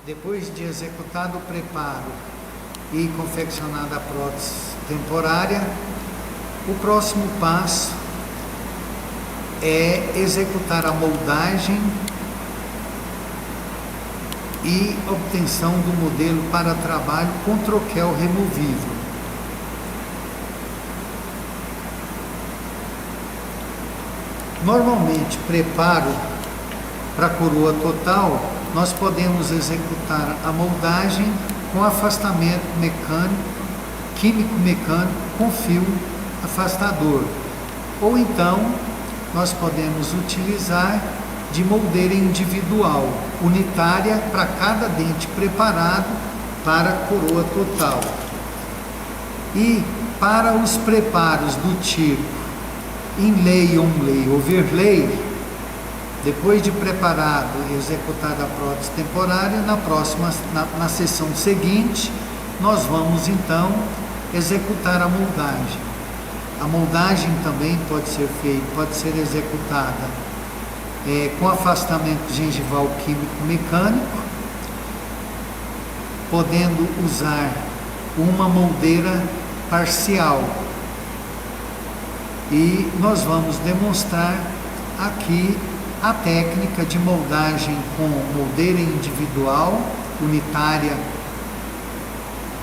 Depois de executado o preparo e confeccionada a prótese temporária, o próximo passo é executar a moldagem e obtenção do modelo para trabalho com troquel removível. Normalmente, preparo para a coroa total, nós podemos executar a moldagem com afastamento mecânico, químico-mecânico com fio afastador. Ou então, nós podemos utilizar de moldeira individual, unitária para cada dente preparado para a coroa total. E para os preparos do tipo inlay, onlay, overlay, depois de preparado e executada a prótese temporária, na sessão seguinte, nós vamos então executar a moldagem. A moldagem também pode ser executada com afastamento gengival químico mecânico, podendo usar uma moldeira parcial. E nós vamos demonstrar aqui a técnica de moldagem com moldeira individual, unitária,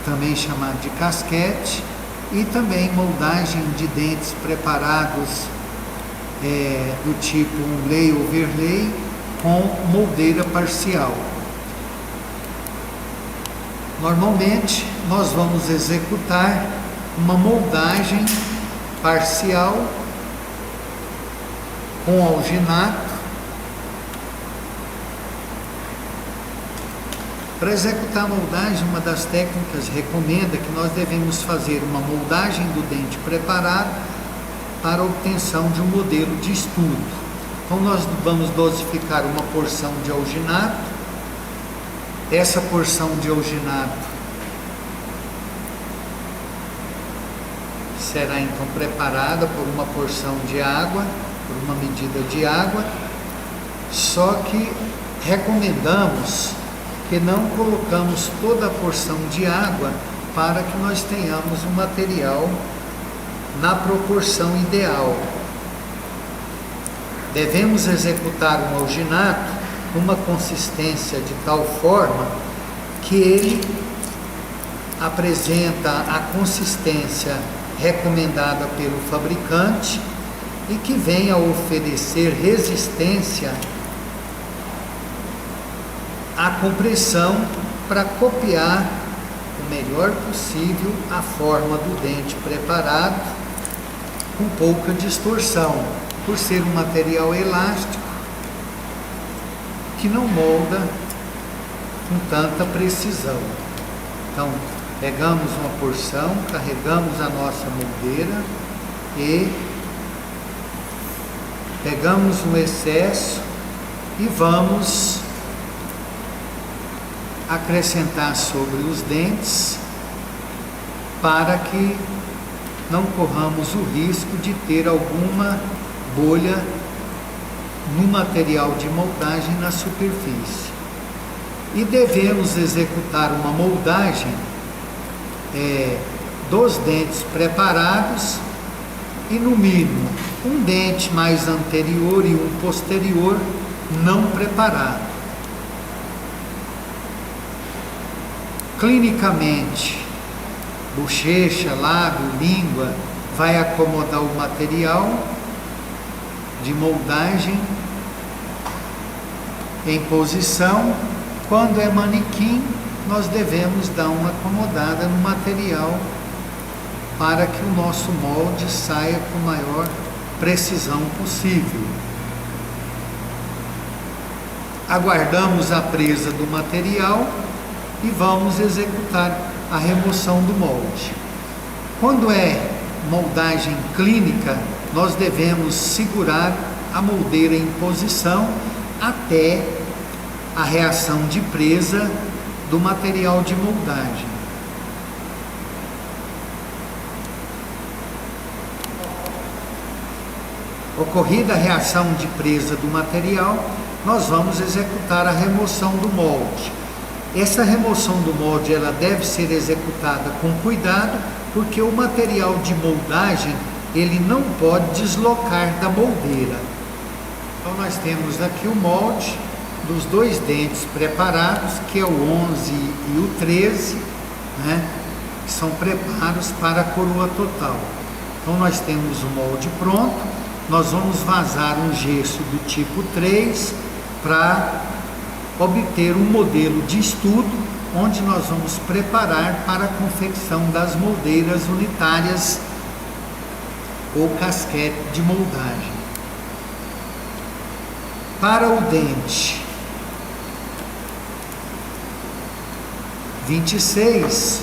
também chamada de casquete, e também moldagem de dentes preparados do tipo onlay ou overlay com moldeira parcial. Normalmente nós vamos executar uma moldagem parcial com alginato. Para executar a moldagem, uma das técnicas recomenda que nós devemos fazer uma moldagem do dente preparado para a obtenção de um modelo de estudo. Então nós vamos dosificar uma porção de alginato. Essa porção de alginato será então preparada por uma porção de água, por uma medida de água, só que recomendamos que não colocamos toda a porção de água para que nós tenhamos um material na proporção ideal. Devemos executar um alginato com uma consistência de tal forma que ele apresenta a consistência recomendada pelo fabricante e que venha a oferecer resistência à compressão para copiar o melhor possível a forma do dente preparado com pouca distorção, por ser um material elástico que não molda com tanta precisão. Então, pegamos uma porção, carregamos a nossa moldeira e pegamos um excesso e vamos acrescentar sobre os dentes para que não corramos o risco de ter alguma bolha no material de moldagem na superfície. E devemos executar uma moldagem dos dentes preparados e no mínimo um dente mais anterior e um posterior não preparado. Clinicamente, bochecha, lábio, língua vai acomodar o material de moldagem em posição. Quando é manequim, nós devemos dar uma acomodada no material para que o nosso molde saia com a maior precisão possível. Aguardamos a presa do material e vamos executar a remoção do molde. Quando é moldagem clínica, nós devemos segurar a moldeira em posição até a reação de presa do material de moldagem. Ocorrida a reação de presa do material, nós vamos executar a remoção do molde. Essa remoção do molde ela deve ser executada com cuidado, porque o material de moldagem ele não pode deslocar da moldeira. Então nós temos aqui o molde dos dois dentes preparados, que é o 11 e o 13, né? Que são preparos para a coroa total. Então nós temos o molde pronto, nós vamos vazar um gesso do tipo 3 para obter um modelo de estudo, onde nós vamos preparar para a confecção das moldeiras unitárias ou casquete de moldagem. Para o dente 26,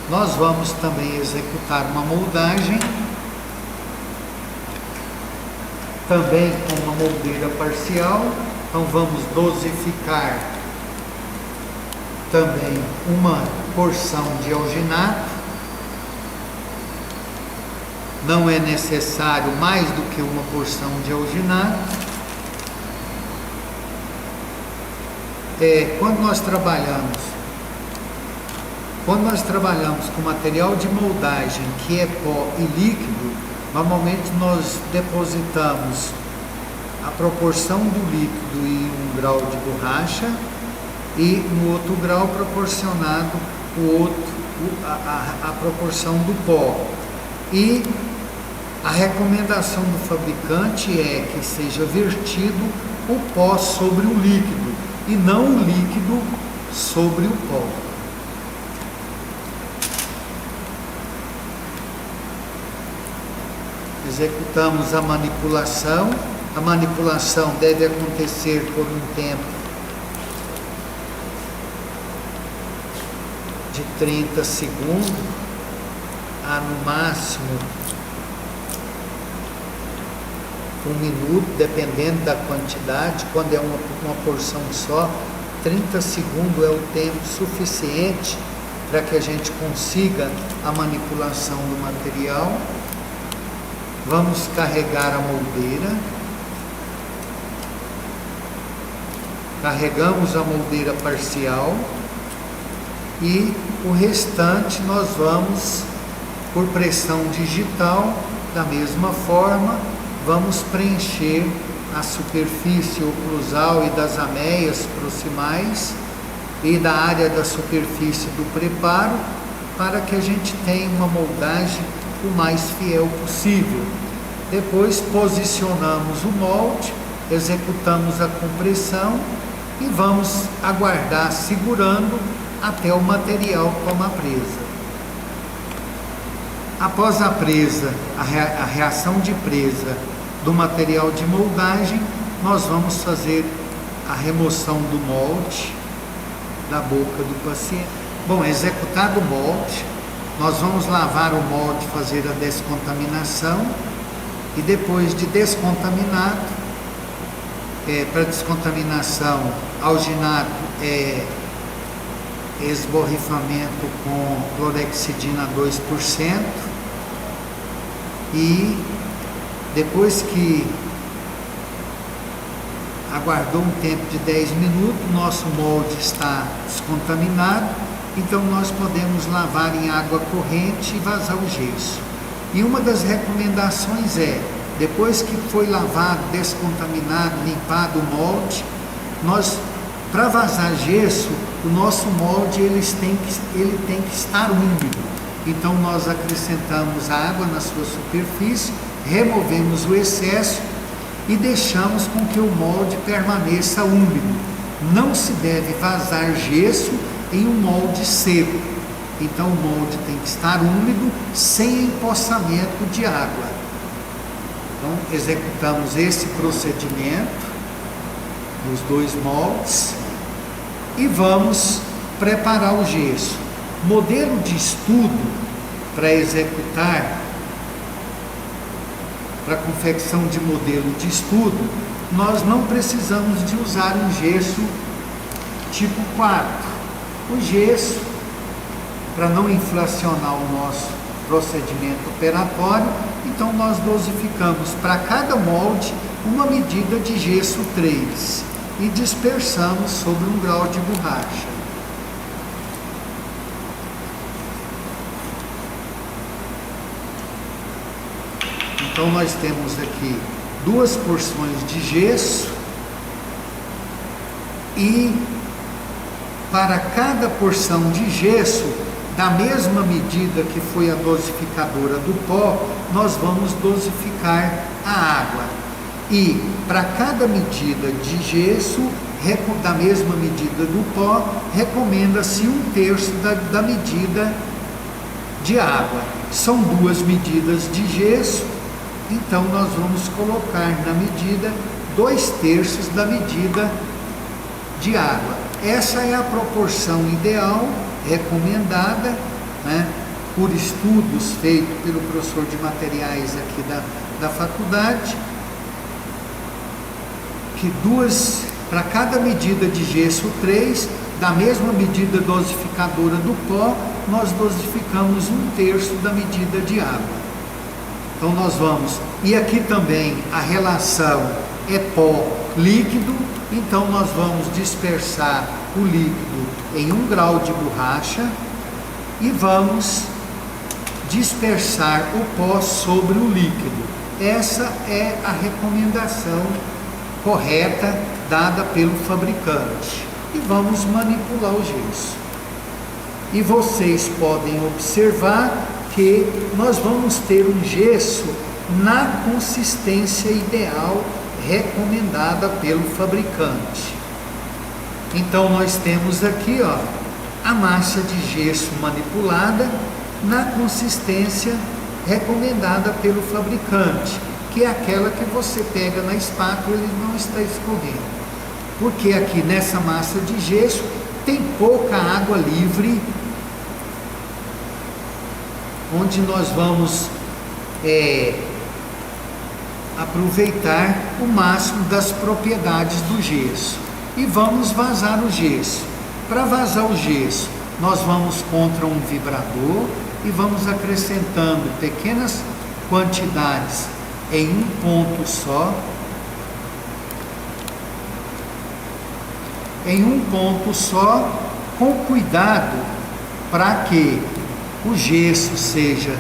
nós vamos também executar uma moldagem, também com uma moldeira parcial. Então vamos dosificar também uma porção de alginato. Não é necessário mais do que uma porção de alginato. Quando nós trabalhamos com material de moldagem que é pó e líquido, normalmente nós depositamos a proporção do líquido em 1 grau de borracha e no outro grau proporcionado a proporção do pó. E a recomendação do fabricante é que seja vertido o pó sobre o líquido e não o líquido sobre o pó. Executamos a manipulação. A manipulação deve acontecer por um tempo de 30 segundos a no máximo 1 minuto, dependendo da quantidade. Quando é uma porção só, 30 segundos é o tempo suficiente para que a gente consiga a manipulação do material. Vamos carregar a moldeira. Carregamos a moldeira parcial e o restante nós vamos, por pressão digital, da mesma forma, vamos preencher a superfície oclusal e das ameias proximais e da área da superfície do preparo, para que a gente tenha uma moldagem o mais fiel possível. Depois posicionamos o molde, executamos a compressão e vamos aguardar segurando até o material tomar presa. Após a presa, a reação de presa do material de moldagem, nós vamos fazer a remoção do molde da boca do paciente. Bom, executado o molde, nós vamos lavar o molde, fazer a descontaminação e depois de descontaminado, para descontaminação, alginato esborrifamento com clorexidina 2%, e depois que aguardou um tempo de 10 minutos, nosso molde está descontaminado, então nós podemos lavar em água corrente e vazar o gesso. E uma das recomendações é, depois que foi lavado, descontaminado, limpado o molde, para vazar gesso, o nosso molde ele tem que estar úmido. Então nós acrescentamos água na sua superfície, removemos o excesso e deixamos com que o molde permaneça úmido. Não se deve vazar gesso em um molde seco. Então o molde tem que estar úmido, sem empoçamento de água. Então executamos esse procedimento nos dois moldes e vamos preparar o gesso. Modelo de estudo para executar, para confecção de modelo de estudo, nós não precisamos de usar um gesso tipo 4. O gesso, para não inflacionar o nosso procedimento operatório, então nós dosificamos para cada molde uma medida de gesso 3 e dispersamos sobre 1 grau de borracha. Então nós temos aqui 2 porções de gesso e para cada porção de gesso, da mesma medida que foi a dosificadora do pó, nós vamos dosificar a água. E para cada medida de gesso, da mesma medida do pó, recomenda-se 1/3 da medida de água. São 2 medidas de gesso, então nós vamos colocar na medida 2/3 da medida de água. Essa é a proporção ideal, recomendada, né, por estudos feitos pelo professor de materiais aqui da faculdade, que para cada medida de gesso 3, da mesma medida dosificadora do pó, nós dosificamos 1/3 da medida de água. Então nós vamos, e aqui também a relação é pó líquido, então nós vamos dispersar o líquido em 1 grau de borracha e vamos dispersar o pó sobre o líquido. Essa é a recomendação correta dada pelo fabricante. E vamos manipular o gesso. E vocês podem observar que nós vamos ter um gesso na consistência ideal recomendada pelo fabricante. Então nós temos aqui, ó, a massa de gesso manipulada na consistência recomendada pelo fabricante, que é aquela que você pega na espátula e não está escorrendo. Porque aqui nessa massa de gesso tem pouca água livre, onde nós vamos aproveitar o máximo das propriedades do gesso. E vamos vazar o gesso. Para vazar o gesso, nós vamos contra um vibrador e vamos acrescentando pequenas quantidades em um ponto só. Em um ponto só, com cuidado para que o gesso seja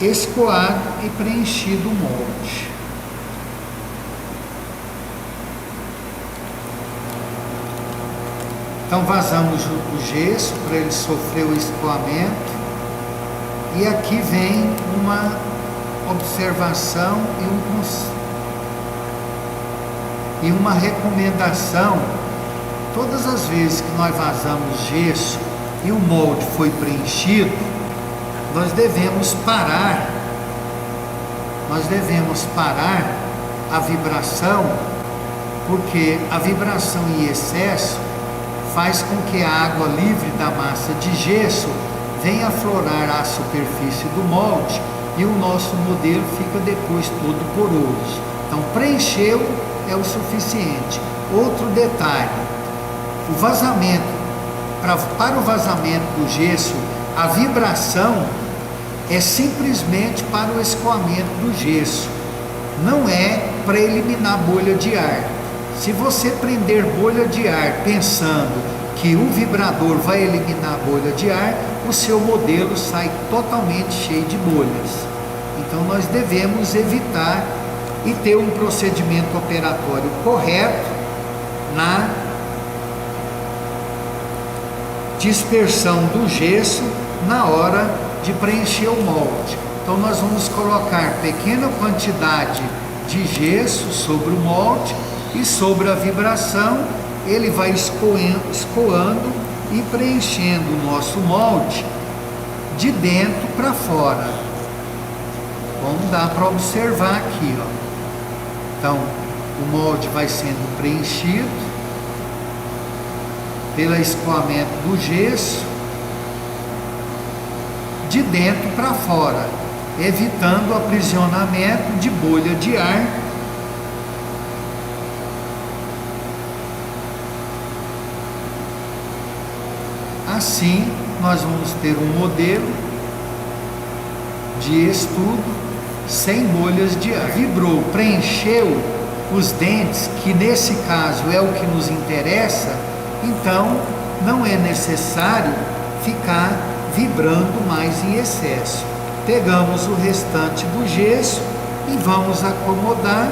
escoado e preenchido o molde. Então vazamos o gesso para ele sofrer o escoamento. E aqui vem uma observação e uma recomendação. Todas as vezes que nós vazamos gesso e o molde foi preenchido, nós devemos parar a vibração, porque a vibração em excesso faz com que a água livre da massa de gesso venha aflorar a superfície do molde e o nosso modelo fica depois todo poroso. Então preencheu é o suficiente. Outro detalhe, o vazamento, para o vazamento do gesso, a vibração é simplesmente para o escoamento do gesso, não é para eliminar bolha de ar. Se você prender bolha de ar pensando que o vibrador vai eliminar a bolha de ar, o seu modelo sai totalmente cheio de bolhas. Então nós devemos evitar e ter um procedimento operatório correto na dispersão do gesso na hora de preencher o molde. Então nós vamos colocar pequena quantidade de gesso sobre o molde e sobre a vibração ele vai escoando e preenchendo o nosso molde de dentro para fora. Vamos dar para observar aqui, ó. Então o molde vai sendo preenchido pelo escoamento do gesso de dentro para fora, evitando o aprisionamento de bolha de ar. Assim, nós vamos ter um modelo de estudo sem bolhas de ar. Vibrou, preencheu os dentes, que nesse caso é o que nos interessa, então não é necessário ficar vibrando mais em excesso. Pegamos o restante do gesso e vamos acomodar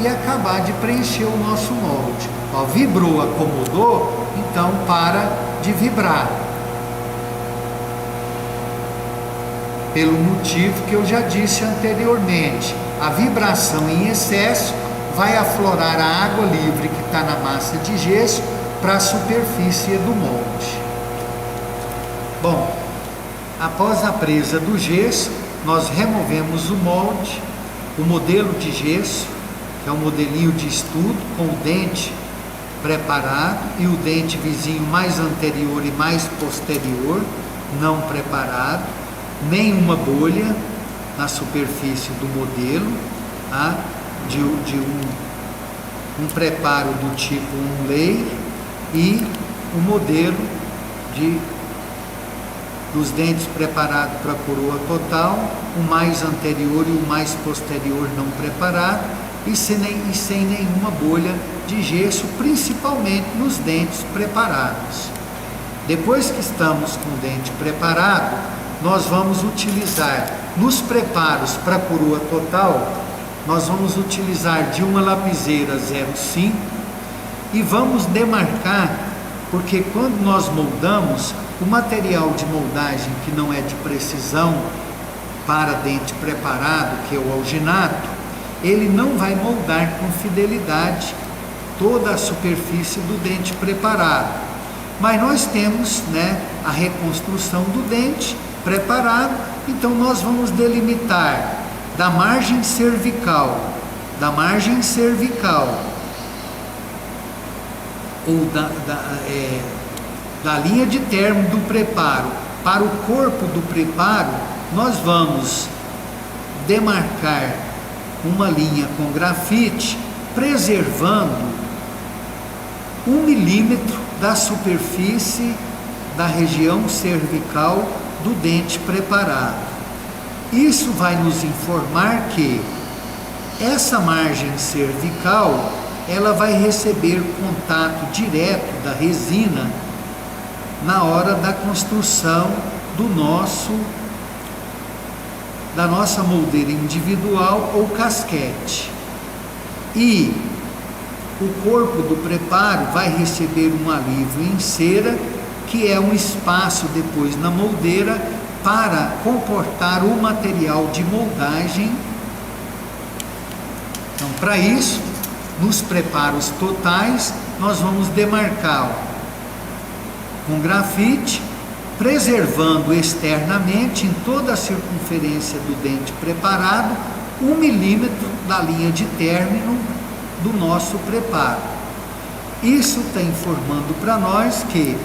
e acabar de preencher o nosso molde. Ó, vibrou, acomodou, então para de vibrar. Pelo motivo que eu já disse anteriormente, a vibração em excesso vai aflorar a água livre que está na massa de gesso para a superfície do molde. Bom, após a presa do gesso, nós removemos o molde, o modelo de gesso, que é um modelinho de estudo com o dente preparado e o dente vizinho mais anterior e mais posterior, não preparado, nenhuma bolha na superfície do modelo, tá? de um preparo do tipo layer e o modelo dos dentes preparados para a coroa total, o mais anterior e o mais posterior não preparado e sem nenhuma bolha de gesso, principalmente nos dentes preparados. Depois que estamos com o dente preparado, nós vamos utilizar, nos preparos para a coroa total, nós vamos utilizar de uma lapiseira 0,5 e vamos demarcar, porque quando nós moldamos, o material de moldagem que não é de precisão para dente preparado, que é o alginato, ele não vai moldar com fidelidade toda a superfície do dente preparado. Mas nós temos, a reconstrução do dente preparado, então nós vamos delimitar da margem cervical ou da linha de término do preparo para o corpo do preparo, nós vamos demarcar uma linha com grafite, preservando 1 milímetro da superfície da região cervical do dente preparado. Isso vai nos informar que essa margem cervical, ela vai receber contato direto da resina na hora da construção da nossa moldeira individual ou casquete. E o corpo do preparo vai receber um alívio em cera, que é um espaço depois na moldeira para comportar o material de moldagem. Então, para isso, nos preparos totais, nós vamos demarcar com grafite, preservando externamente em toda a circunferência do dente preparado 1 milímetro da linha de término do nosso preparo. Isso está informando para nós que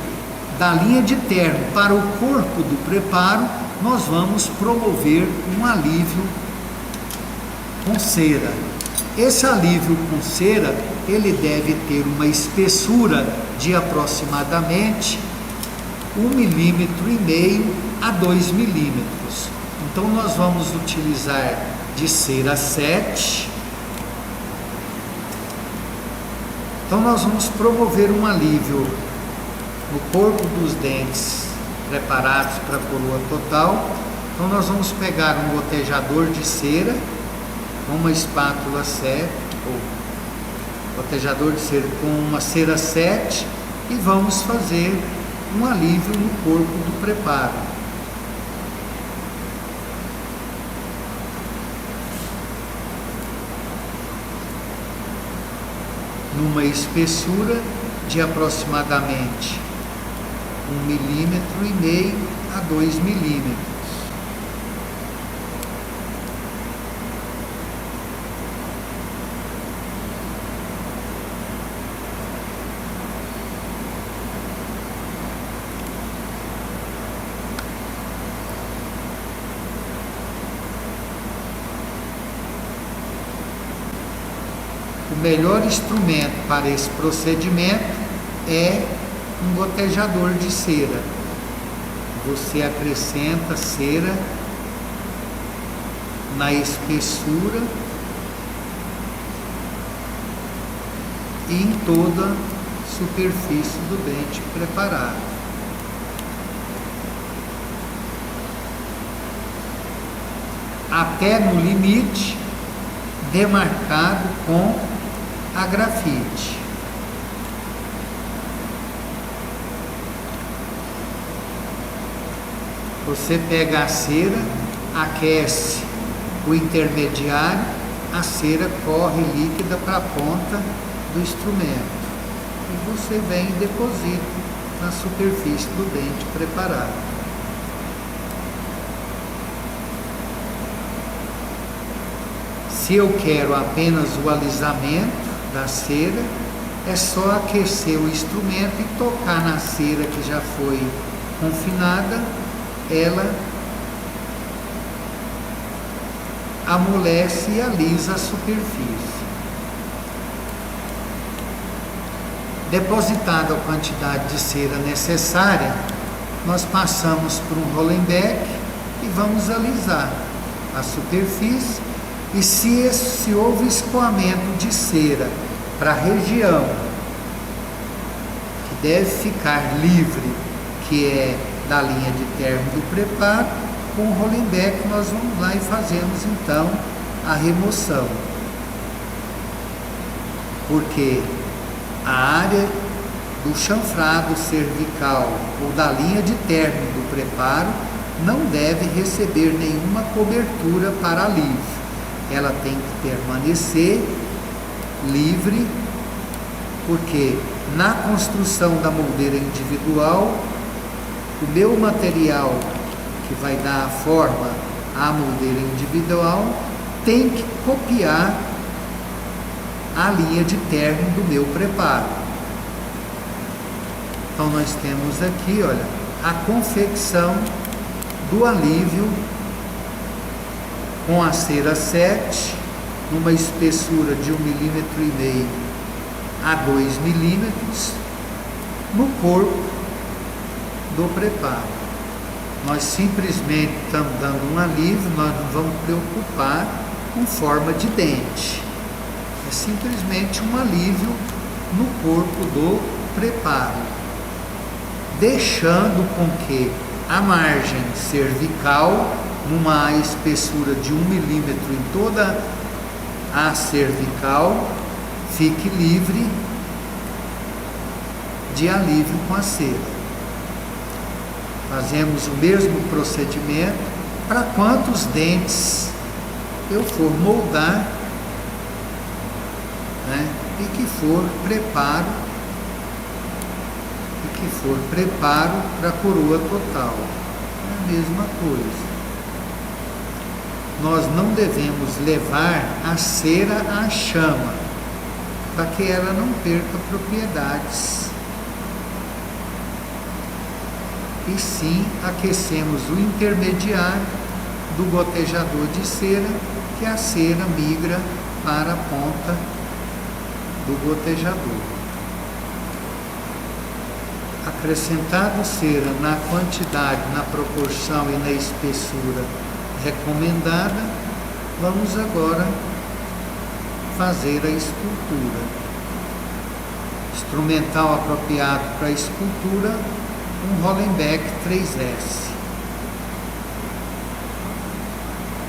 da linha de término para o corpo do preparo, nós vamos promover um alívio com cera. Esse alívio com cera, ele deve ter uma espessura de aproximadamente 1,5 milímetro a 2 milímetros. Então nós vamos utilizar de cera 7. Então nós vamos promover um alívio no corpo dos dentes preparados para a coroa total. Então nós vamos pegar um gotejador de cera, uma espátula 7, ou gotejador de cera com uma cera 7, e vamos fazer um alívio no corpo do preparo. Numa espessura de aproximadamente 1,5 milímetro a 2 milímetros. O melhor instrumento para esse procedimento é um gotejador de cera. Você acrescenta cera na espessura e em toda a superfície do dente preparado. até no limite demarcado com a grafite. Você pega a cera, aquece o intermediário, a cera corre líquida para a ponta do instrumento e você vem e deposita na superfície do dente preparado. Se eu quero apenas o alisamento da cera, é só aquecer o instrumento e tocar na cera que já foi confinada, ela amolece e alisa a superfície. Depositada a quantidade de cera necessária, nós passamos por um Rollenbeck e vamos alisar a superfície. E se houve escoamento de cera para a região que deve ficar livre, que é da linha de término do preparo, com o Rollenbeck nós vamos lá e fazemos então a remoção. Porque a área do chanfrado cervical ou da linha de término do preparo não deve receber nenhuma cobertura para alívio. Ela tem que permanecer livre, porque na construção da moldeira individual, o meu material que vai dar a forma à moldeira individual tem que copiar a linha de término do meu preparo. Então nós temos aqui, olha, a confecção do alívio com a cera 7, numa espessura de 1,5 mm a 2 mm no corpo do preparo. Nós simplesmente estamos dando um alívio, nós não vamos preocupar com forma de dente. É simplesmente um alívio no corpo do preparo, deixando com que a margem cervical, numa espessura de 1 mm em toda a cervical, fique livre de alívio com a cera. Fazemos o mesmo procedimento para quantos dentes eu for moldar, né? E que for preparo para a coroa total. É a mesma coisa. Nós não devemos levar a cera à chama, para que ela não perca propriedades. E sim, aquecemos o intermediário do gotejador de cera, que a cera migra para a ponta do gotejador. Acrescentado cera na quantidade, na proporção e na espessura recomendada, vamos agora fazer a escultura. Instrumental apropriado para a escultura, um Rollenbeck 3S.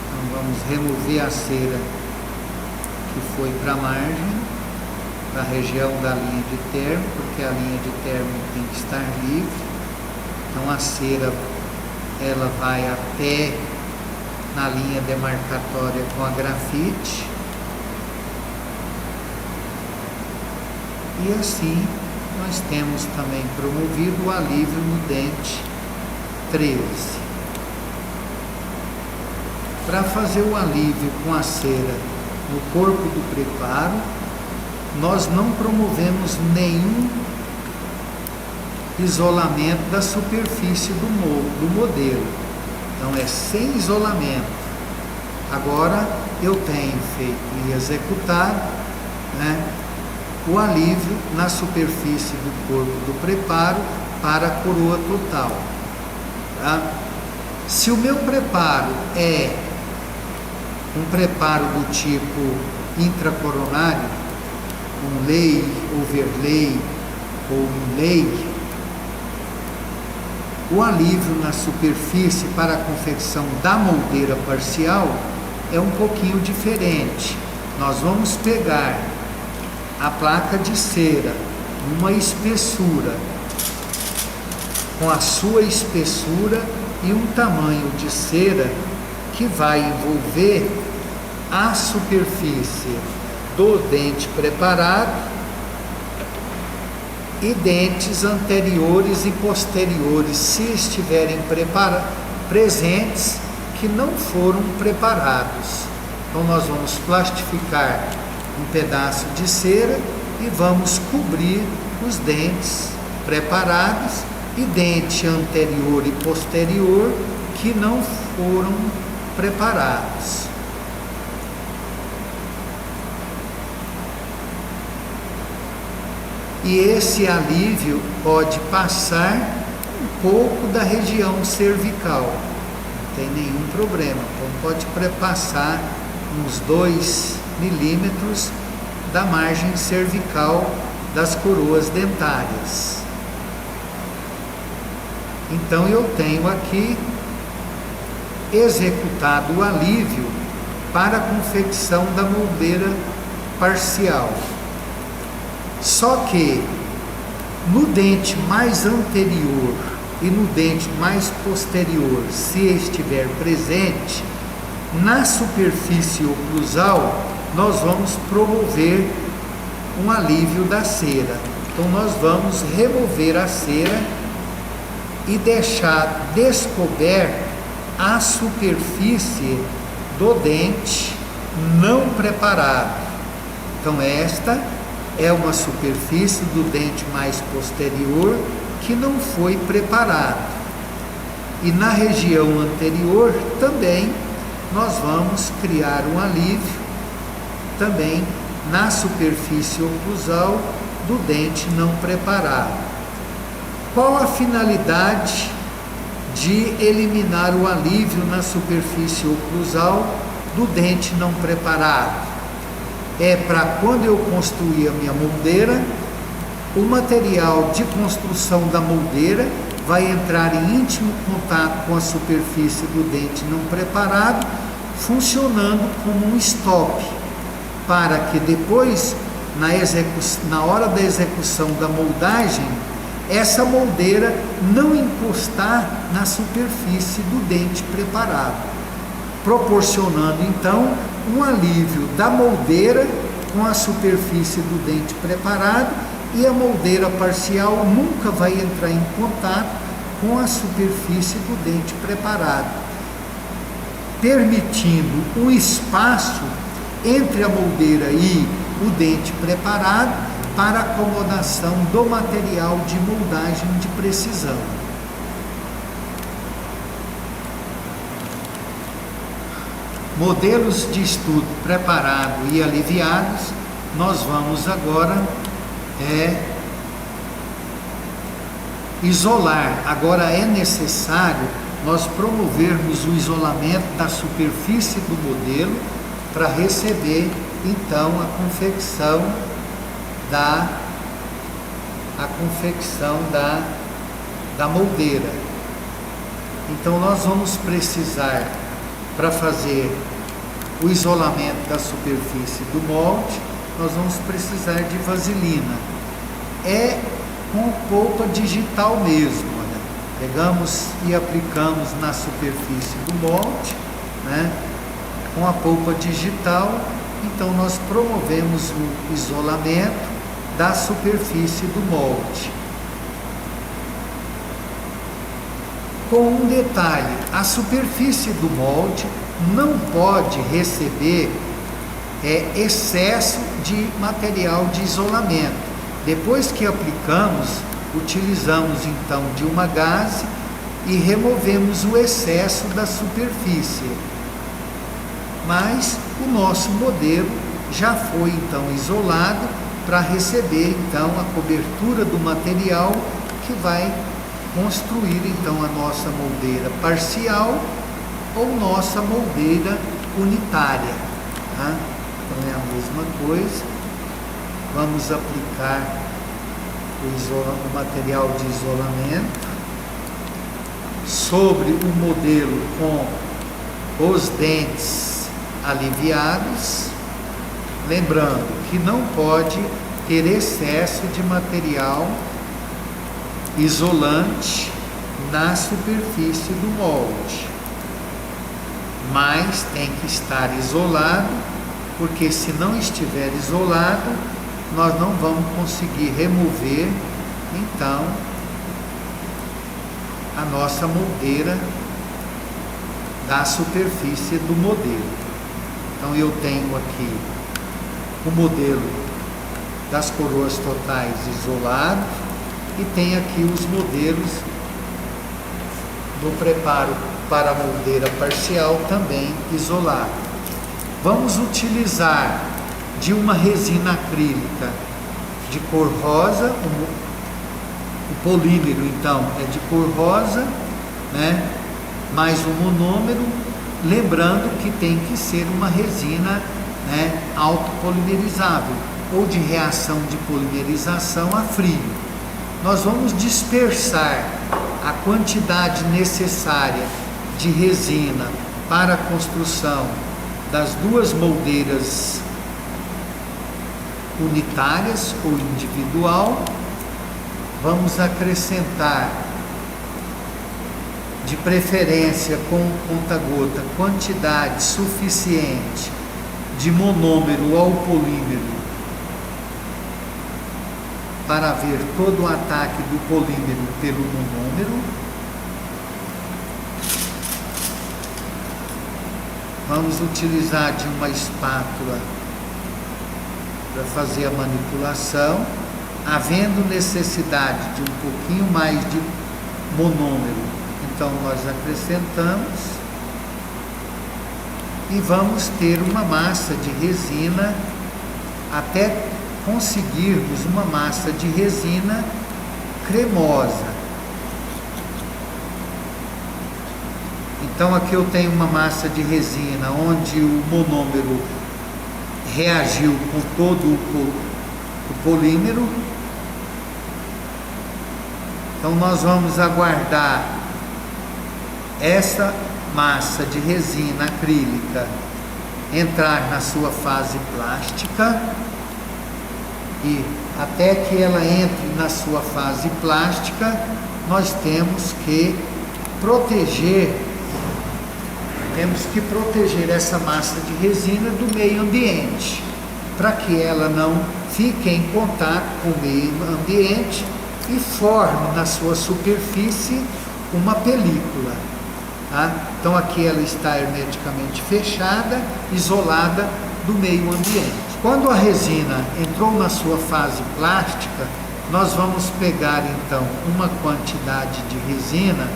Então vamos remover a cera que foi para a margem, para a região da linha de término, porque a linha de término tem que estar livre. Então a cera ela vai até na linha demarcatória com a grafite, e assim nós temos também promovido o alívio no dente 13. Para fazer o alívio com a cera no corpo do preparo, nós não promovemos nenhum isolamento da superfície do modelo. Então é sem isolamento. Agora eu tenho feito e executado, né, o alívio na superfície do corpo do preparo para a coroa total. Tá? Se o meu preparo é um preparo do tipo intracoronário, um lei, overlay ou inlay, o alívio na superfície para a confecção da moldeira parcial é um pouquinho diferente. Nós vamos pegar a placa de cera, uma espessura, com a sua espessura e um tamanho de cera que vai envolver a superfície do dente preparado e dentes anteriores e posteriores, se estiverem presentes, que não foram preparados. Então nós vamos plastificar um pedaço de cera e vamos cobrir os dentes preparados e dente anterior e posterior que não foram preparados. E esse alívio pode passar um pouco da região cervical, não tem nenhum problema. Então pode passar uns 2 milímetros da margem cervical das coroas dentárias. Então eu tenho aqui executado o alívio para a confecção da moldeira parcial. Só que no dente mais anterior e no dente mais posterior, se estiver presente, na superfície oclusal, nós vamos promover um alívio da cera. Então nós vamos remover a cera e deixar descoberta a superfície do dente não preparado. Então esta é uma superfície do dente mais posterior que não foi preparado. E na região anterior também nós vamos criar um alívio também na superfície oclusal do dente não preparado. Qual a finalidade de eliminar o alívio na superfície oclusal do dente não preparado? É para quando eu construir a minha moldeira, o material de construção da moldeira vai entrar em íntimo contato com a superfície do dente não preparado, funcionando como um stop, para que depois, na hora da execução da moldagem, essa moldeira não encostar na superfície do dente preparado, proporcionando então um alívio da moldeira com a superfície do dente preparado, e a moldeira parcial nunca vai entrar em contato com a superfície do dente preparado, permitindo um espaço entre a moldeira e o dente preparado para acomodação do material de moldagem de precisão. Modelos de estudo preparado e aliviados, nós vamos agora isolar. Agora é necessário nós promovermos o isolamento da superfície do modelo para receber então a confecção da moldeira. Então nós vamos precisar, para fazer o isolamento da superfície do molde, nós vamos precisar de vaselina. É com polpa digital mesmo, né? Pegamos e aplicamos na superfície do molde, né? Com a polpa digital, então nós promovemos o isolamento da superfície do molde. Com um detalhe, a superfície do molde não pode receber excesso de material de isolamento. Depois que aplicamos, utilizamos então de uma gaze e removemos o excesso da superfície. Mas o nosso modelo já foi então isolado para receber então a cobertura do material que vai construir então a nossa moldeira parcial ou nossa moldeira unitária, tá? Então é a mesma coisa. Vamos aplicar o material de isolamento sobre o modelo com os dentes aliviados, lembrando que não pode ter excesso de material isolante na superfície do molde, mas tem que estar isolado, porque se não estiver isolado, nós não vamos conseguir remover então a nossa moldeira da superfície do modelo. Então eu tenho aqui o modelo das coroas totais isolado e tem aqui os modelos do preparo para a moldeira parcial também isolado. Vamos utilizar de uma resina acrílica de cor rosa, o polímero então é de cor rosa, né? Mais o monômero, lembrando que tem que ser uma resina, né, autopolimerizável ou de reação de polimerização a frio. Nós vamos dispersar a quantidade necessária de resina para a construção das duas moldeiras unitárias ou individual. Vamos acrescentar, de preferência com conta-gota, quantidade suficiente de monômero ao polímero para ver todo o ataque do polímero pelo monômero. Vamos utilizar de uma espátula para fazer a manipulação. Havendo necessidade de um pouquinho mais de monômero, então nós acrescentamos e vamos ter uma massa de resina até conseguirmos uma massa de resina cremosa. Então aqui eu tenho uma massa de resina onde o monômero reagiu com todo o polímero. Então nós vamos aguardar essa massa de resina acrílica entrar na sua fase plástica, e até que ela entre na sua fase plástica, nós temos que proteger essa massa de resina do meio ambiente, para que ela não fique em contato com o meio ambiente e forme na sua superfície uma película. Tá? Então aqui ela está hermeticamente fechada, isolada do meio ambiente. Quando a resina entrou na sua fase plástica, nós vamos pegar então uma quantidade de resina,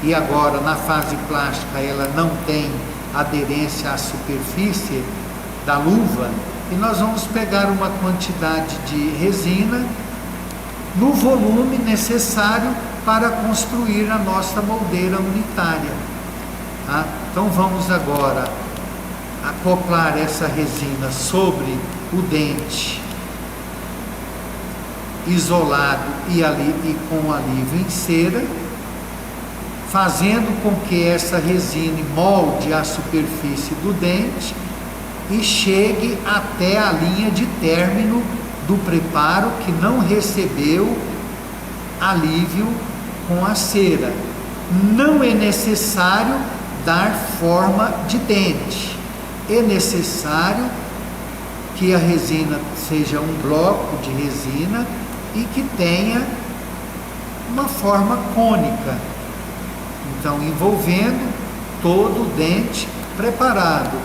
e agora na fase plástica ela não tem aderência à superfície da luva, e nós vamos pegar uma quantidade de resina no volume necessário para construir a nossa moldeira unitária. Tá? Então vamos agora acoplar essa resina sobre o dente isolado e com alívio em cera, fazendo com que essa resina molde a superfície do dente e chegue até a linha de término do preparo que não recebeu alívio com a cera. Não é necessário dar forma de dente, é necessário que a resina seja um bloco de resina e que tenha uma forma cônica, então envolvendo todo o dente preparado,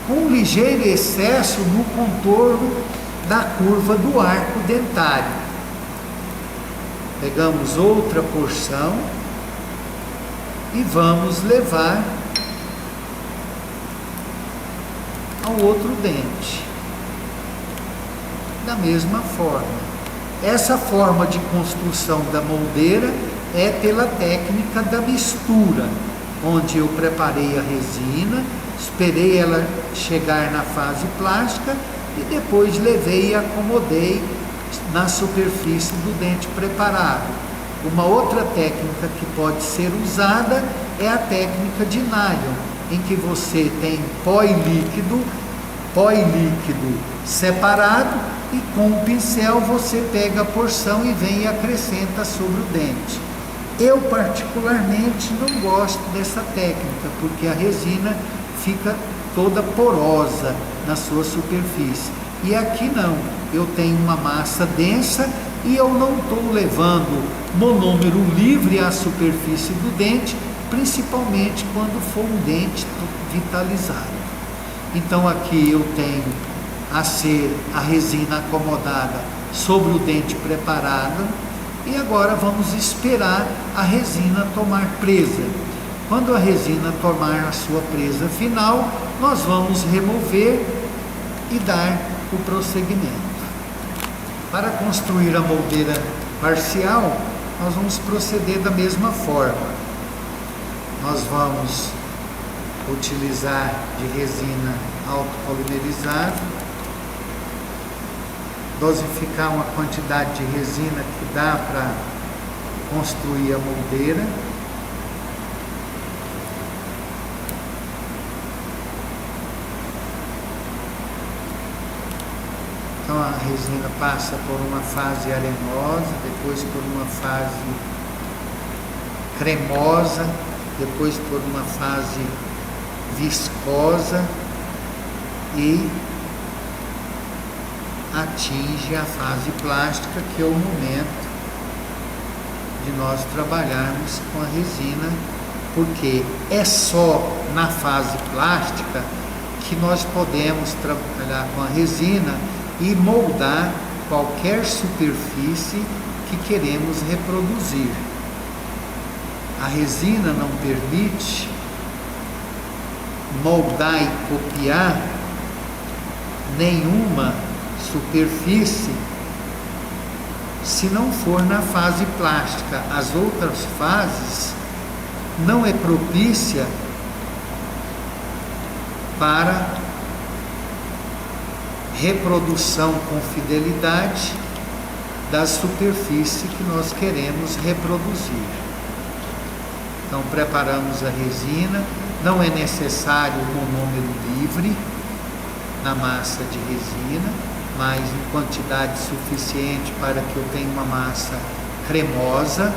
com um ligeiro excesso no contorno da curva do arco dentário. Pegamos outra porção e vamos levar ao outro dente da mesma forma. Essa forma de construção da moldeira é pela técnica da mistura, onde eu preparei a resina, esperei ela chegar na fase plástica e depois levei e acomodei na superfície do dente preparado. Uma outra técnica que pode ser usada é a técnica de nylon, em que você tem pó e líquido separado, e com o pincel você pega a porção e vem e acrescenta sobre o dente. Eu particularmente não gosto dessa técnica, porque a resina fica toda porosa na sua superfície. E aqui não, eu tenho uma massa densa e eu não estou levando monômero livre à superfície do dente, principalmente quando for um dente vitalizado. Então aqui eu tenho a resina acomodada sobre o dente preparado, e agora vamos esperar a resina tomar presa. Quando a resina tomar a sua presa final, nós vamos remover e dar o prosseguimento. Para construir a moldeira parcial, nós vamos proceder da mesma forma. Nós vamos utilizar de resina autopolimerizada, dosificar uma quantidade de resina que dá para construir a moldeira. Então a resina passa por uma fase arenosa, depois por uma fase cremosa, depois por uma fase viscosa e atinge a fase plástica, que é o momento de nós trabalharmos com a resina, porque é só na fase plástica que nós podemos trabalhar com a resina e moldar qualquer superfície que queremos reproduzir. A resina não permite moldar e copiar nenhuma superfície se não for na fase plástica. As outras fases não é propícia para reprodução com fidelidade da superfície que nós queremos reproduzir. Então preparamos a resina, não é necessário um monômero livre na massa de resina, mas em quantidade suficiente para que eu tenha uma massa cremosa.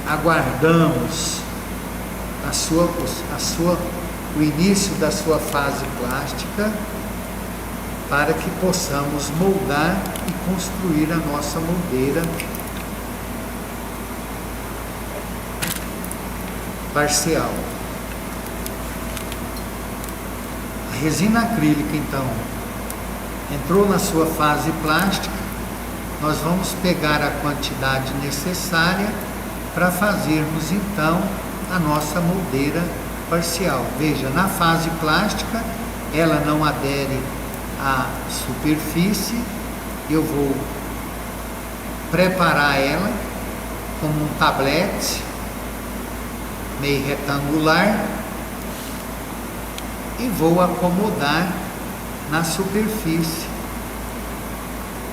Aguardamos o início da sua fase plástica para que possamos moldar e construir a nossa moldeira parcial. A resina acrílica, então, entrou na sua fase plástica. Nós vamos pegar a quantidade necessária para fazermos então a nossa moldeira parcial. Veja, na fase plástica ela não adere à superfície. Eu vou preparar ela como um tablete meio retangular e vou acomodar na superfície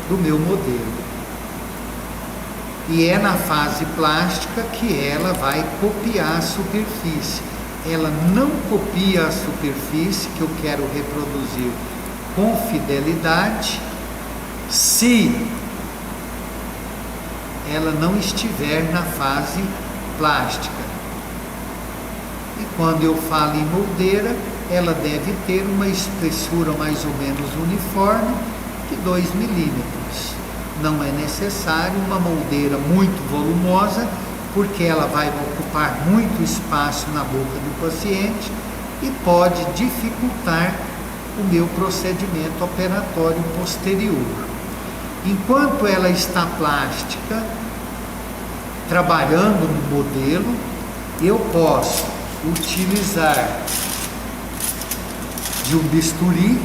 do meu modelo. E é na fase plástica que ela vai copiar a superfície. Ela não copia a superfície que eu quero reproduzir com fidelidade se ela não estiver na fase plástica. E quando eu falo em moldeira, ela deve ter uma espessura mais ou menos uniforme de 2 milímetros. Não é necessário uma moldeira muito volumosa, porque ela vai ocupar muito espaço na boca do paciente e pode dificultar o meu procedimento operatório posterior. Enquanto ela está plástica, trabalhando no modelo, eu posso utilizar de um bisturi,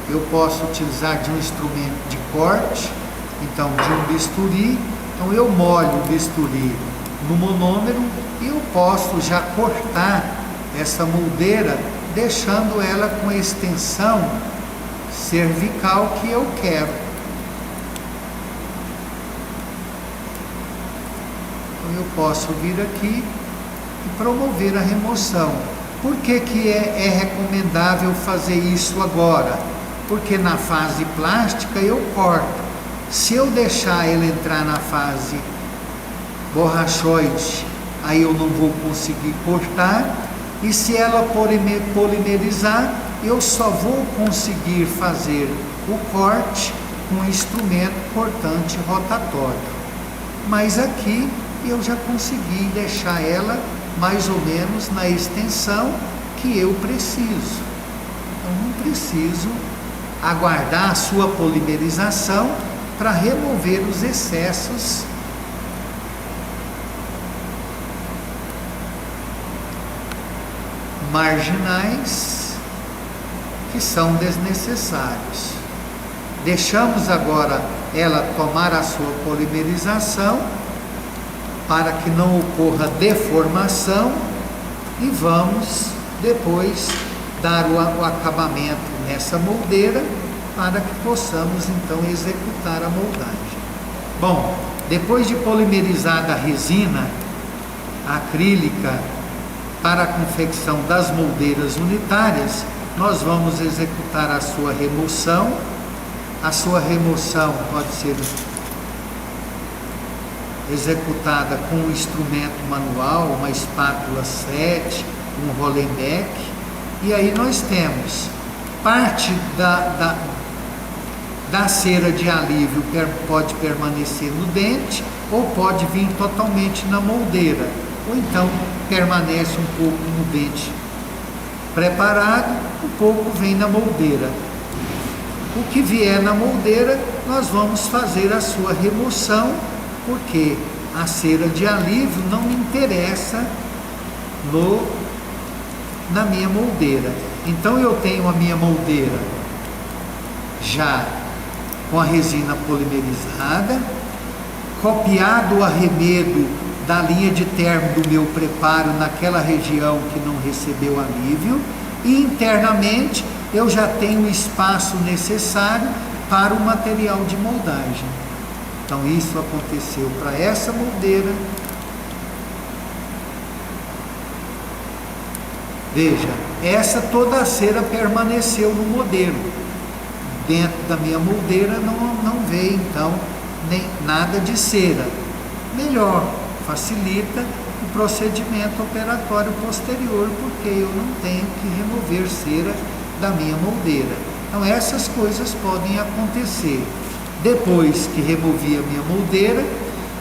eu posso utilizar de um instrumento de corte, então de um bisturi. Então eu molho o bisturi no monômero e eu posso já cortar essa moldeira, deixando ela com a extensão cervical que eu quero. Então eu posso vir aqui e promover a remoção. Por que é recomendável fazer isso agora? Porque na fase plástica eu corto. Se eu deixar ela entrar na fase borrachoide, aí eu não vou conseguir cortar. E se ela polimerizar, eu só vou conseguir fazer o corte com um instrumento cortante rotatório. Mas aqui eu já consegui deixar ela mais ou menos na extensão que eu preciso. Então não preciso aguardar a sua polimerização para remover os excessos marginais que são desnecessários. Deixamos agora ela tomar a sua polimerização para que não ocorra deformação e vamos depois dar o acabamento nessa moldeira para que possamos então executar a moldagem. Bom, depois de polimerizada a resina acrílica para a confecção das moldeiras unitárias, nós vamos executar a sua remoção. A sua remoção pode ser executada com um instrumento manual, uma espátula 7, um Rollenbeck, e aí nós temos parte da cera de alívio pode permanecer no dente ou pode vir totalmente na moldeira, ou então permanece um pouco no dente preparado, um pouco vem na moldeira. O que vier na moldeira, nós vamos fazer a sua remoção, porque a cera de alívio não me interessa na minha moldeira. Então eu tenho a minha moldeira já com a resina polimerizada, copiado o arremedo da linha de termo do meu preparo naquela região que não recebeu alívio, e internamente eu já tenho o espaço necessário para o material de moldagem. Então isso aconteceu para essa moldeira. Veja, essa toda a cera permaneceu no modelo. Dentro da minha moldeira não veio então nem nada de cera. Melhor, facilita o procedimento operatório posterior, porque eu não tenho que remover cera da minha moldeira. Então essas coisas podem acontecer. Depois que removi a minha moldeira,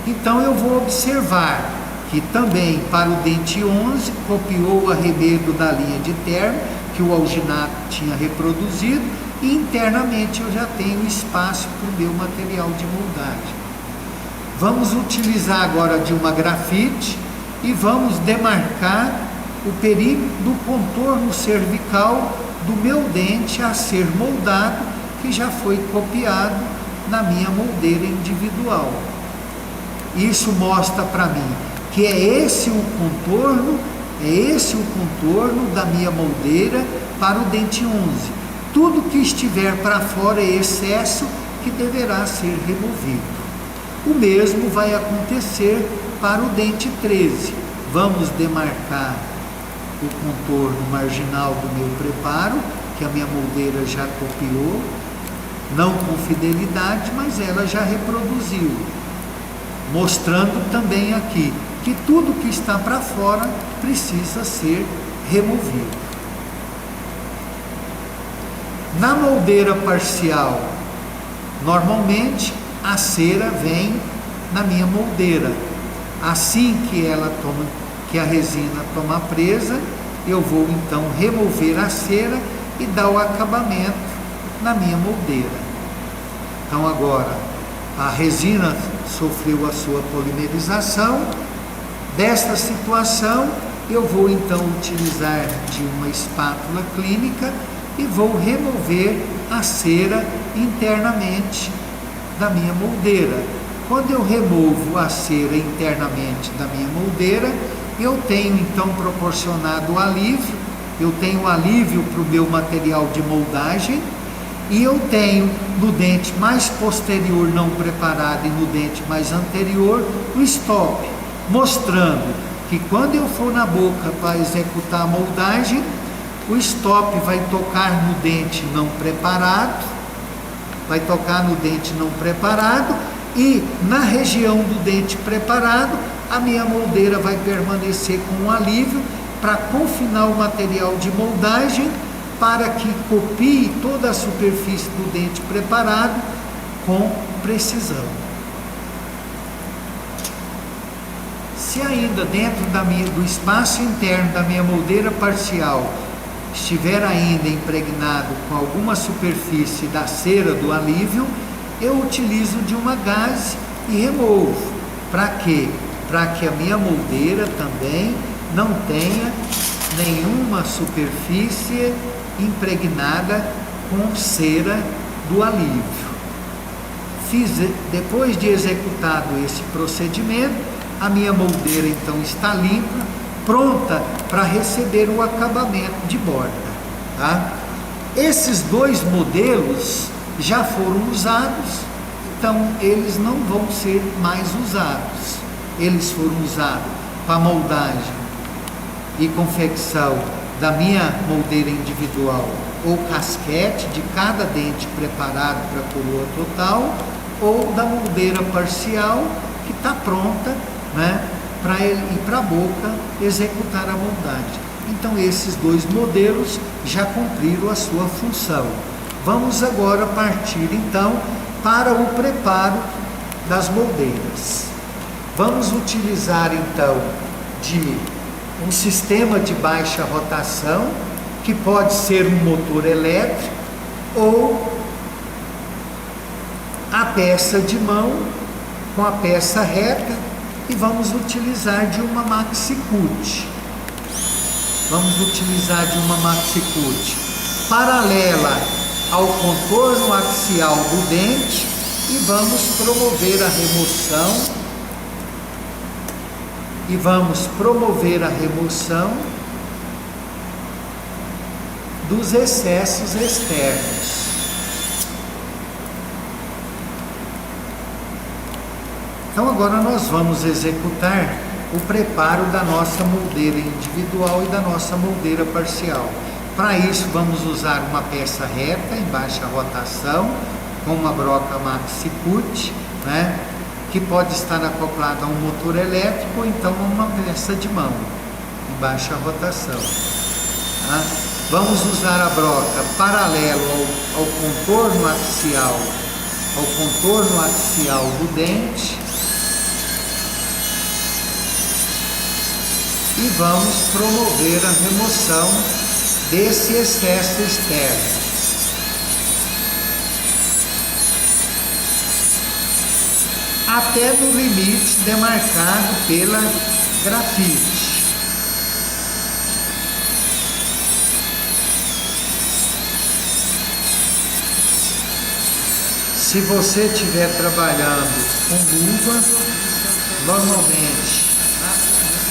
então eu vou observar que também para o dente 11 copiou o arremedo da linha de termo que o alginato tinha reproduzido, e internamente eu já tenho espaço para o meu material de moldagem. Vamos utilizar agora de uma grafite e vamos demarcar o perímetro do contorno cervical do meu dente a ser moldado, que já foi copiado na minha moldeira individual. Isso mostra para mim que é esse o contorno da minha moldeira para o dente 11. Tudo que estiver para fora é excesso que deverá ser removido. O mesmo vai acontecer para o dente 13. Vamos demarcar o contorno marginal do meu preparo, que a minha moldeira já copiou, não com fidelidade, mas ela já reproduziu, mostrando também aqui que tudo que está para fora precisa ser removido. Na moldeira parcial, normalmente a cera vem na minha moldeira. Assim que a resina toma presa, eu vou então remover a cera e dar o acabamento na minha moldeira. Então agora a resina sofreu a sua polimerização. Desta situação eu vou então utilizar de uma espátula clínica e vou remover a cera internamente da minha moldeira. Quando eu removo a cera internamente da minha moldeira, eu tenho então proporcionado alívio, eu tenho alívio para o meu material de moldagem, e eu tenho no dente mais posterior não preparado e no dente mais anterior o stop. mostrando que quando eu for na boca para executar a moldagem, o stop vai tocar no dente não preparado, e na região do dente preparado, a minha moldeira vai permanecer com um alívio para confinar o material de moldagem para que copie toda a superfície do dente preparado com precisão. Se ainda dentro do espaço interno da minha moldeira parcial estiver ainda impregnado com alguma superfície da cera do alívio, eu utilizo de uma gaze e removo. Para quê? Para que a minha moldeira também não tenha nenhuma superfície impregnada com cera do alívio. Depois de executado esse procedimento, a minha moldeira então está limpa, pronta para receber o acabamento de borda. Tá? Esses dois modelos já foram usados, então eles não vão ser mais usados. Eles foram usados para moldagem e confecção da minha moldeira individual ou casquete de cada dente preparado para a coroa total, ou da moldeira parcial que está pronta, né, para ele ir para a boca executar a moldagem. Então esses dois modelos já cumpriram a sua função. Vamos agora partir então para o preparo das moldeiras. Vamos utilizar então de um sistema de baixa rotação, que pode ser um motor elétrico ou a peça de mão com a peça reta, e vamos utilizar de uma maxi-cut. Paralela ao contorno axial do dente, e vamos promover a remoção dos excessos externos. Então agora nós vamos executar o preparo da nossa moldeira individual e da nossa moldeira parcial. Para isso vamos usar uma peça reta em baixa rotação, com uma broca maxi-cut, né, que pode estar acoplada a um motor elétrico ou então a uma peça de mão em baixa rotação. Tá? Vamos usar a broca paralelo ao contorno axial do dente, e vamos promover a remoção desse excesso externo. Até no limite demarcado pela grafite. Se você estiver trabalhando com luva, normalmente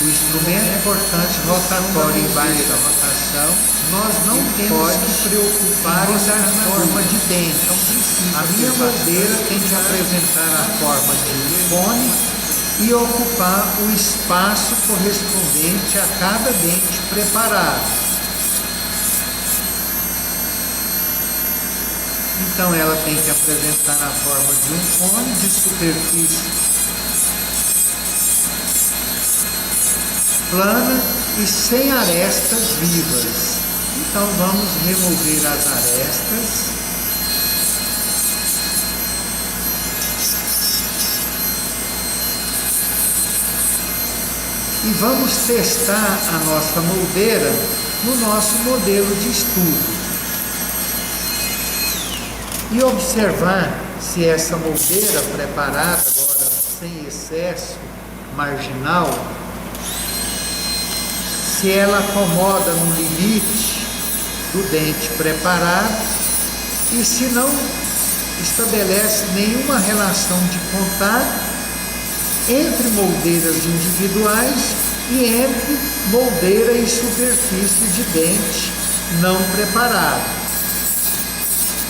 o instrumento importante rotatório em baixa rotação, nós não temos que preocupar em dar forma de dente. A minha moldeira tem que apresentar a forma de um cone e ocupar o espaço correspondente a cada dente preparado. Então ela tem que apresentar a forma de um cone de superfície plana e sem arestas vivas. Então vamos remover as arestas. E vamos testar a nossa moldeira no nosso modelo de estudo. E observar se essa moldeira preparada agora sem excesso marginal, se ela acomoda no limite do dente preparado e se não estabelece nenhuma relação de contato entre moldeiras individuais e entre moldeira e superfície de dente não preparado.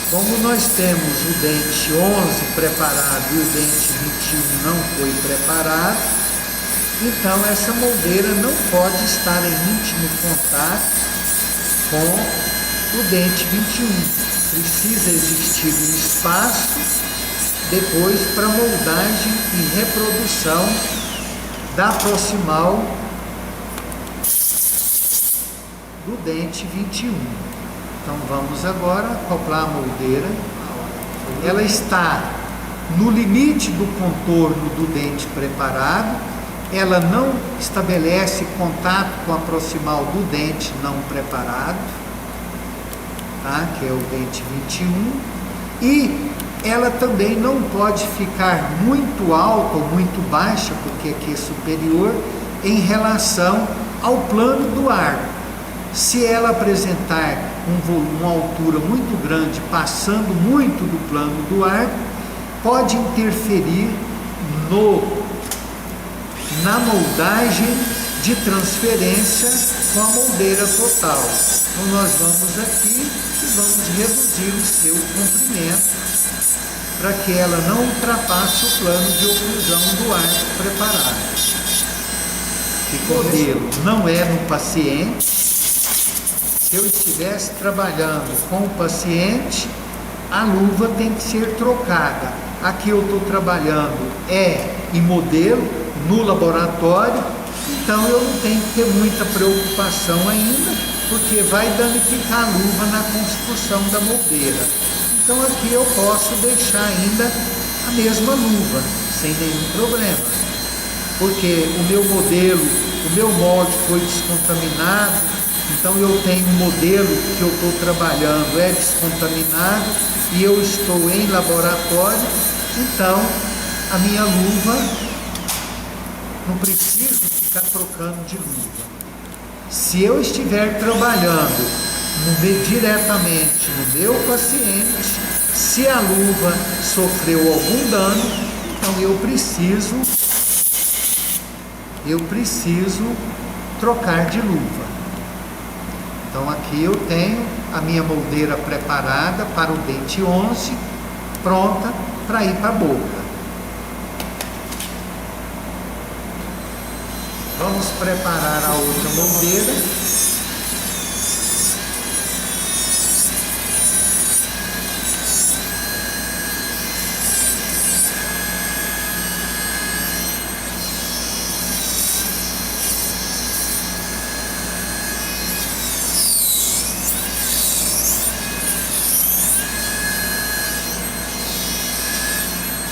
Como nós temos o dente 11 preparado e o dente 21 não foi preparado, Então essa moldeira não pode estar em íntimo contato com o dente 21. Precisa existir um espaço depois para moldagem e reprodução da proximal do dente 21. Então vamos agora acoplar a moldeira. Ela está no limite do contorno do dente preparado. Ela não estabelece contato com a proximal do dente não preparado, tá? Que é o dente 21. E ela também não pode ficar muito alta ou muito baixa, porque aqui é superior, em relação ao plano do arco. Se ela apresentar uma altura muito grande, passando muito do plano do arco, pode interferir na moldagem de transferência com a moldeira total. Então nós vamos aqui e vamos reduzir o seu comprimento para que ela não ultrapasse o plano de oclusão do arco preparado. O modelo não é no paciente. Se eu estivesse trabalhando com o paciente, a luva tem que ser trocada. Aqui eu estou trabalhando em modelo, no laboratório, então eu não tenho que ter muita preocupação ainda, porque vai danificar a luva na construção da moldeira. Então aqui eu posso deixar ainda a mesma luva, sem nenhum problema, porque o meu modelo, o meu molde foi descontaminado, então eu tenho um modelo que eu estou trabalhando, é descontaminado, e eu estou em laboratório, então a minha luva não preciso ficar trocando de luva. Se eu estiver trabalhando diretamente no meu paciente, se a luva sofreu algum dano, então eu preciso trocar de luva. Então aqui eu tenho a minha moldeira preparada para o dente 11, pronta para ir para a boca. Vamos preparar a outra moldeira.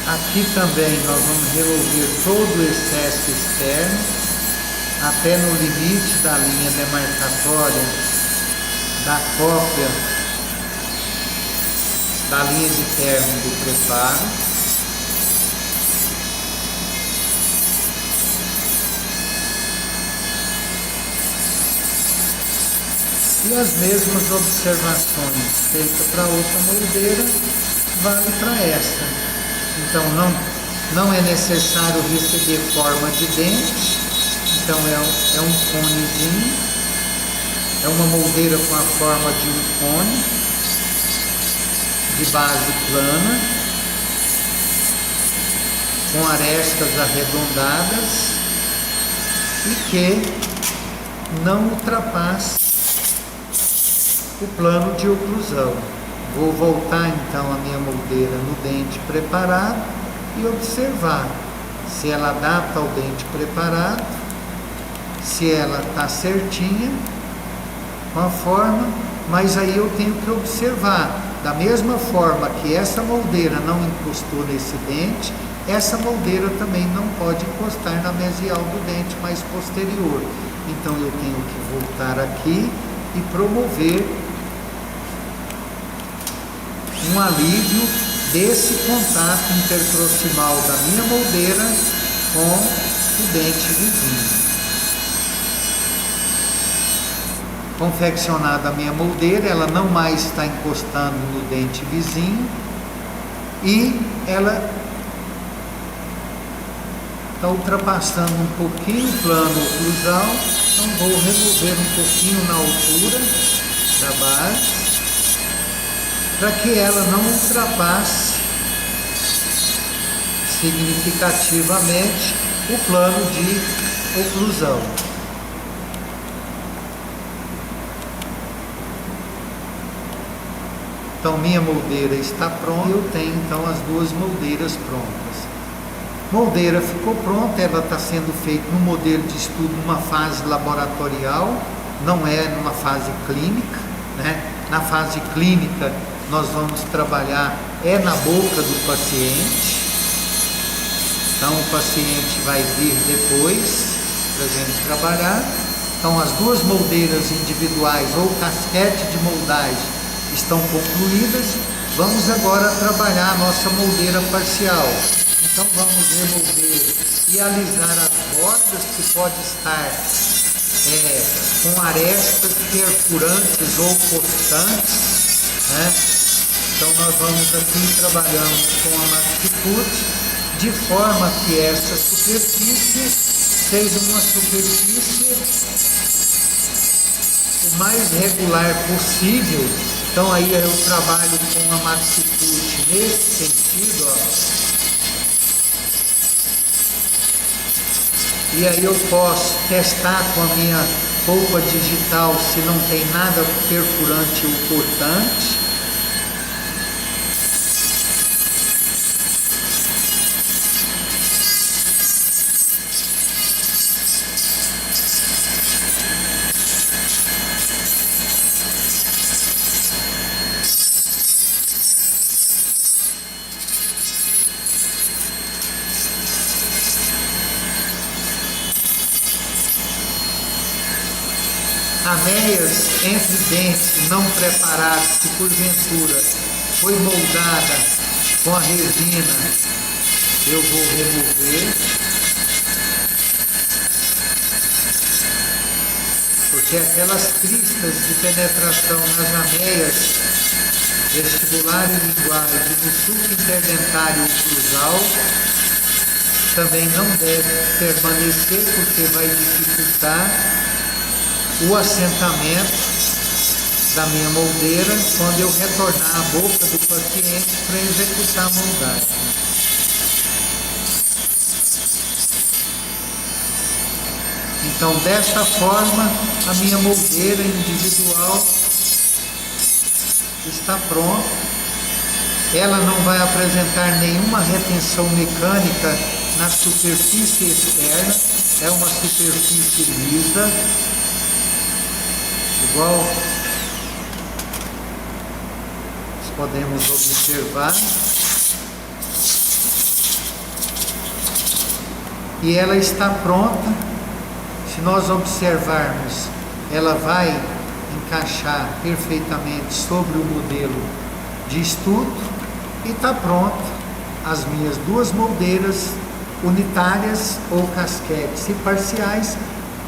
Aqui também nós vamos remover todo o excesso externo, até no limite da linha demarcatória da cópia da linha de término do preparo. E as mesmas observações feitas para outra moldeira vale para essa. Então não é necessário receber forma de dente. Então é um conezinho, é uma moldeira com a forma de um cone, de base plana, com arestas arredondadas e que não ultrapasse o plano de oclusão. Vou voltar então a minha moldeira no dente preparado e observar se ela adapta ao dente preparado, se ela está certinha com a forma, mas aí eu tenho que observar, da mesma forma que essa moldeira não encostou nesse dente, essa moldeira também não pode encostar na mesial do dente mais posterior. Então eu tenho que voltar aqui e promover um alívio desse contato interproximal da minha moldeira com o dente vizinho. Confeccionada a minha moldeira, ela não mais está encostando no dente vizinho e ela está ultrapassando um pouquinho o plano oclusal, então vou remover um pouquinho na altura da base para que ela não ultrapasse significativamente o plano de oclusão. Então minha moldeira está pronta e eu tenho então as duas moldeiras prontas. Moldeira ficou pronta, ela está sendo feita no modelo de estudo numa fase laboratorial, não é numa fase clínica, né? Na fase clínica nós vamos trabalhar na boca do paciente. Então o paciente vai vir depois para a gente trabalhar. Então as duas moldeiras individuais ou casquete de moldagem estão concluídas. Vamos agora trabalhar a nossa moldeira parcial. Então vamos remover e alisar as bordas que pode estar com arestas perfurantes ou cortantes, né? Então nós vamos aqui trabalhando com a Maxiput de forma que essa superfície seja uma superfície o mais regular possível. Então aí eu trabalho com a Maxiput nesse sentido, ó. E aí eu posso testar com a minha polpa digital se não tem nada perfurante ou cortante. Ameias entre dentes não preparadas, que porventura foi moldada com a resina, eu vou remover, porque aquelas cristas de penetração nas ameias vestibular e lingual no sulco interdentário oclusal também não deve permanecer, porque vai dificultar o assentamento da minha moldeira quando eu retornar à boca do paciente para executar a moldagem. Então, desta forma, a minha moldeira individual está pronta. Ela não vai apresentar nenhuma retenção mecânica na superfície externa, é uma superfície lisa, igual podemos observar, e ela está pronta. Se nós observarmos, ela vai encaixar perfeitamente sobre o modelo de estudo e está pronta as minhas duas moldeiras unitárias ou casquetes e parciais,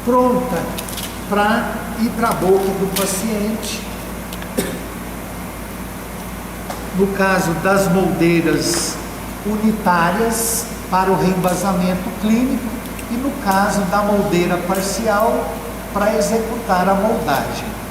pronta para ir para a boca do paciente. No caso das moldeiras unitárias para o reembasamento clínico e no caso da moldeira parcial para executar a moldagem.